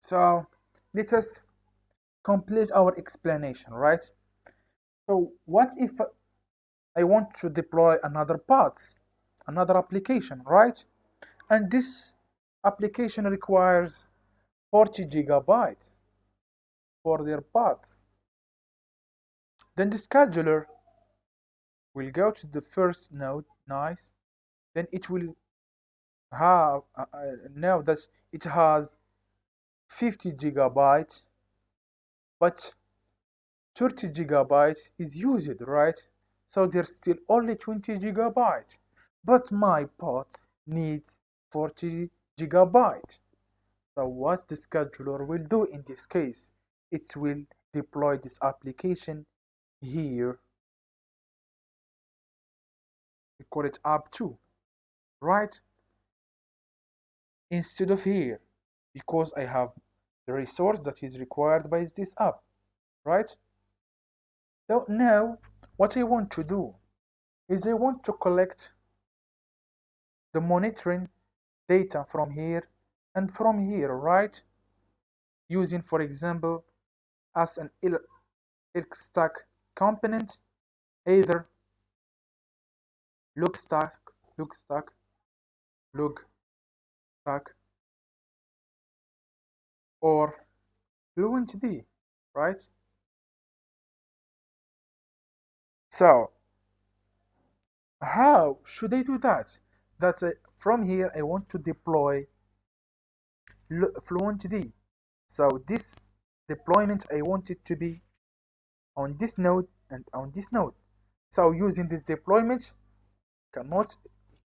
So let us complete our explanation, right? So what if I want to deploy another pod, another application, right? And this application requires 40 gigabytes for their pods. Then the scheduler will go to the first node, nice. Then it will have, now that it has 50 gigabytes, but 30 gigabytes is used, right? So there's still only 20 gigabytes. But my pod needs 40 gigabytes. So what the scheduler will do in this case, it will deploy this application here. We call it app 2, right? Instead of here, because I have the resource that is required by this app, right? So now what I want to do is I want to collect the monitoring data from here and from here, right? Using, for example, as an ilk stack component, either log stack, log stack, log stack, or fluentd, right? So how should I do that? That from here I want to deploy fluentd. So this deployment I want it to be on this node and on this node. So using the deployment cannot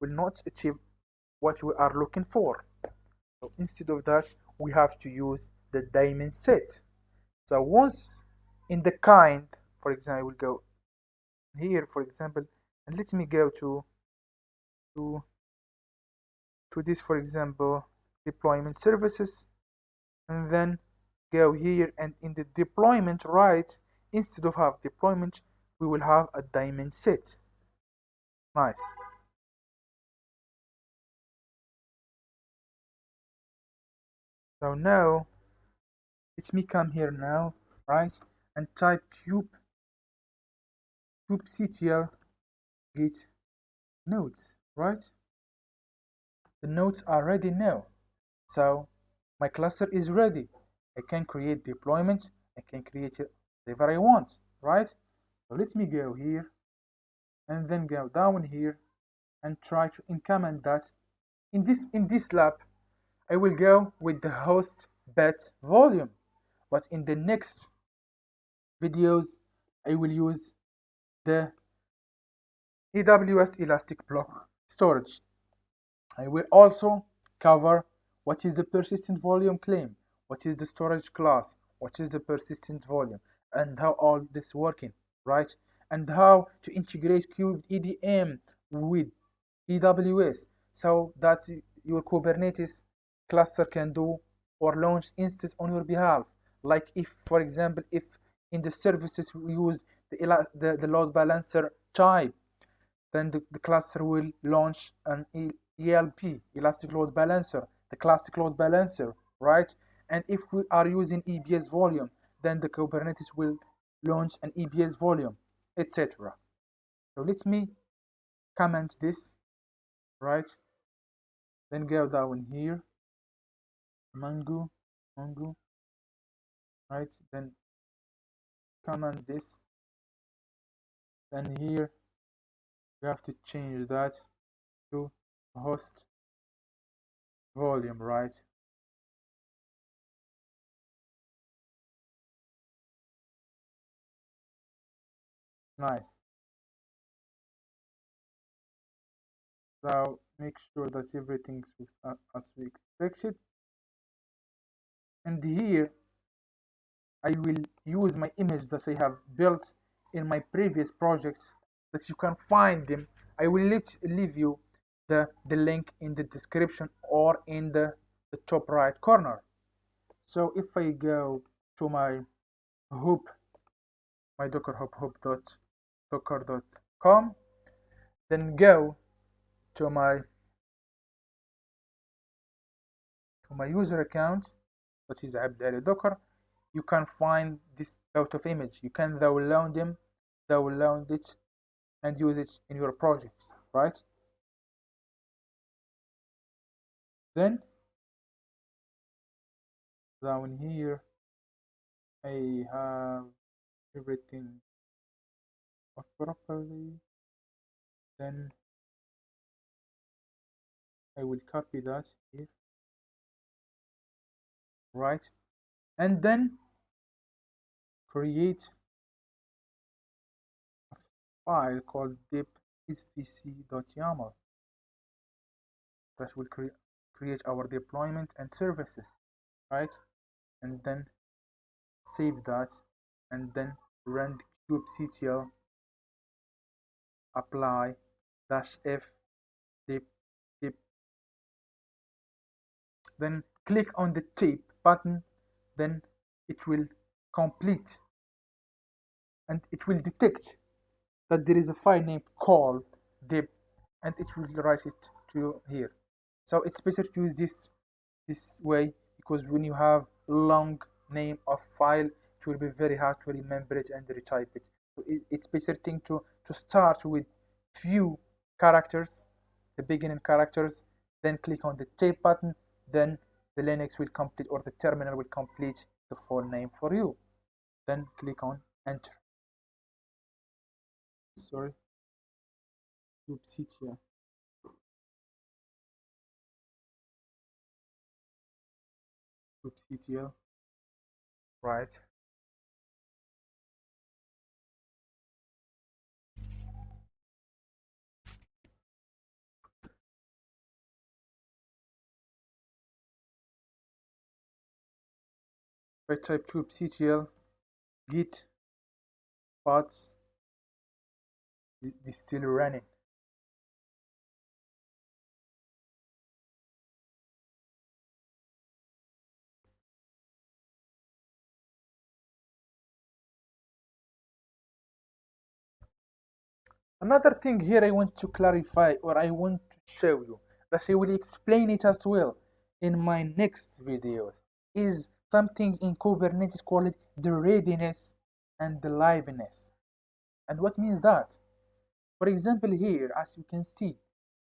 will not achieve what we are looking for. So instead of that, we have to use the diamond set. So once in the kind, for example, I will go here, for example, and let me go to to this, for example, deployment services, and then go here, and in the deployment, right, instead of have deployment, we will have a diamond set. Nice. So now let me come here now, right, and type kubectl get nodes, right? The nodes are ready now. So my cluster is ready. I can create deployments. I can create whatever I want, right? So let me go here and then go down here and try to increment that. In this lab, I will go with the host bet volume, but in the next videos, I will use the AWS Elastic Block Storage. I will also cover what is the persistent volume claim, what is the storage class, what is the persistent volume, and how all this working, right? And how to integrate kubeEDM with AWS so that your Kubernetes cluster can do or launch instance on your behalf. Like if, for example, if in the services we use the load balancer type, then the cluster will launch an ELB, Elastic Load Balancer, the classic load balancer, right? And if we are using EBS volume, then the Kubernetes will launch an EBS volume, etc. So let me comment this, right? Then go down here, Mango, right? Then comment this. Then here, we have to change that to host volume, right? Nice. So make sure that everything looks as we expected. And here I will use my image that I have built in my previous projects that you can find them. I will leave you the link in the description or in the top right corner. So if I go to my hub, my docker hub.docker.com, then go to my user account, that is عبد Docker. You can find this out of image. You can download it, and use it in your project, right? Then down here, I have everything properly. Then I will copy that here, right? And then create a file called dep.svc.yaml that will create our deployment and services, right? And then save that, and then run kubectl apply -f dep dep. Then click on the tape button. Then it will complete, and it will detect that there is a file name called dep, and it will write it to here. So it's better to use this way, because when you have long name of file, it will be very hard to remember it and retype it. So it's better thing to start with few characters, the beginning characters, then click on the tape button, then the Linux will complete, or the terminal will complete the full name for you. Then click on enter. Sorry, kubectl. kubectl, right? If I type kubectl git pods, is still running. Another thing here I want to clarify, or I want to show you, that I will explain it as well in my next videos, is something in Kubernetes called the readiness and the liveness. And what means that? For example, here, as you can see,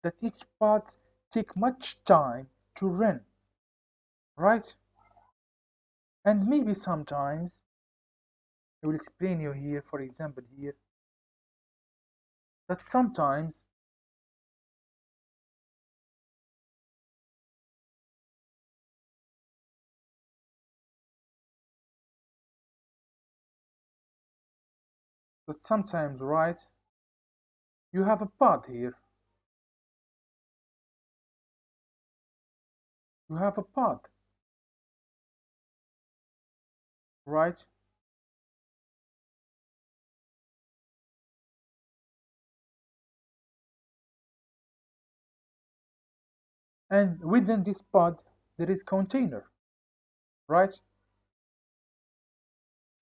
that each part take much time to run, right? And maybe sometimes, I will explain you here, for example here, that sometimes right, you have a pod here, you have a pod, right? And within this pod there is container, right?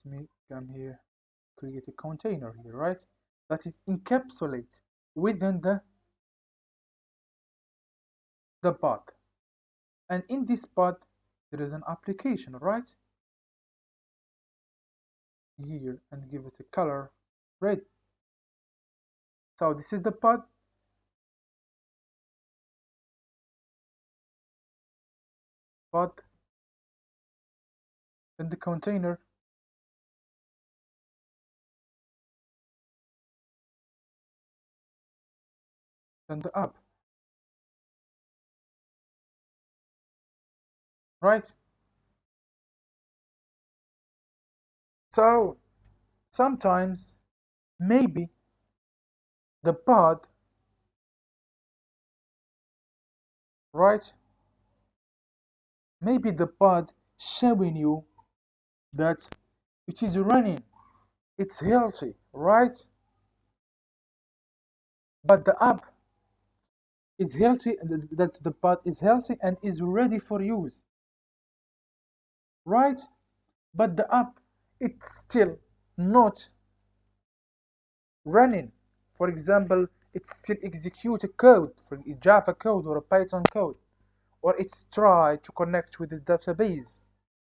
Let me come here, create a container here, right? That is encapsulate within the pod. And in this pod there is an application, right? Here, and give it a color red. So this is the pod, then the container, then the app, right? So sometimes maybe the pod, right? Maybe the pod showing you that it is running, it's healthy, right? But the app is healthy, that the pod is healthy and is ready for use, right? But the app, it's still not running. For example, it still execute a code, for Java code or a Python code, or it's try to connect with the database,